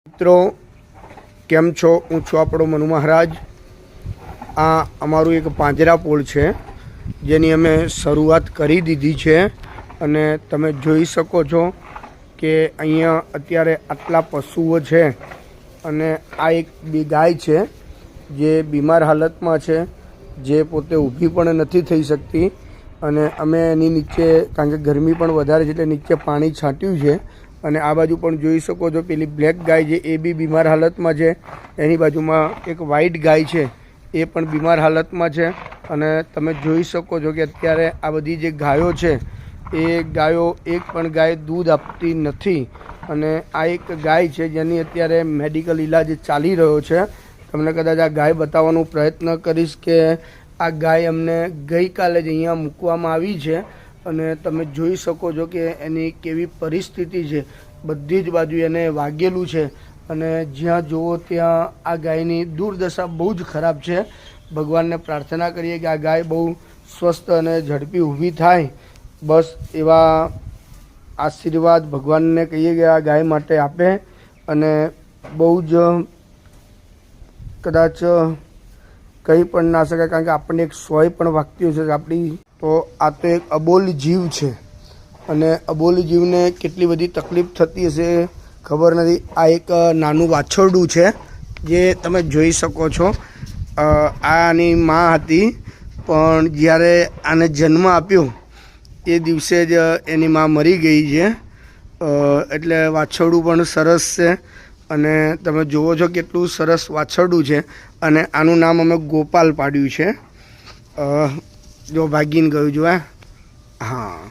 મિત્રો કેમ છો? હું છું આપણો મનુ મહારાજ। આ અમારું એક પાંજરાપોળ છે જેની અમે શરૂઆત કરી દીધી છે અને તમે જોઈ શકો છો કે અહીંયા અત્યારે આટલા પશુઓ છે અને આ એક બે ગાય છે જે બીમાર હાલતમાં છે, જે પોતે ઊભી પણ નથી થઈ શકતી અને અમે એની નીચે, કારણ કે ગરમી પણ વધારે છે એટલે નીચે પાણી છાંટ્યું છે અને આ બાજુ પણ જોઈ શકો છો પેલી બ્લેક ગાય છે એ બી બીમાર હાલતમાં છે। એની બાજુમાં એક વ્હાઈટ ગાય છે એ પણ બીમાર હાલતમાં છે અને તમે જોઈ શકો છો કે અત્યારે આ બધી જે ગાયો છે એ ગાયો એક પણ ગાય દૂધ આપતી નથી અને આ એક ગાય છે જેની અત્યારે મેડિકલ ઇલાજ ચાલી રહ્યો છે। તમને કદાચ આ ગાય બતાવવાનો પ્રયત્ન કરીશ કે આ ગાય અમને ગઈકાલે જ અહીંયા મૂકવામાં આવી છે અને તમે જોઈ શકો છો કે એની કેવી પરિસ્થિતિ છે। બધી જ બાજુ એને વાગેલું છે અને જ્યાં જુઓ ત્યાં આ ગાયની દુર્દશા બહુ જ ખરાબ છે। ભગવાનને પ્રાર્થના કરીએ કે આ ગાય બહુ સ્વસ્થ અને ઝડપી ઊભી થાય, બસ એવા આશીર્વાદ ભગવાનને કહીએ કે આ ગાય માટે આપે। અને બહુ જ કદાચ કંઈ પણ ના શકાય, કારણ કે આપણને એક સોય પણ વાગતી હોય છે આપણી, તો આ તો એક અબોલ જીવ છે અને અબોલ જીવને કેટલી બધી તકલીફ થતી હશે ખબર નથી। આ એક નાનું વાછરડું છે જે તમે જોઈ શકો છો। આની માં હતી પણ જ્યારે આને જન્મ આપ્યો એ દિવસે જ એની માં મરી ગઈ છે, એટલે વાછરડું પણ સરસ છે અને તમે જુઓ છો કેટલું સરસ વાછરડું છે અને આનું નામ અમે ગોપાલ પાડ્યું છે। જો ભાગીને ગયું જો, હા।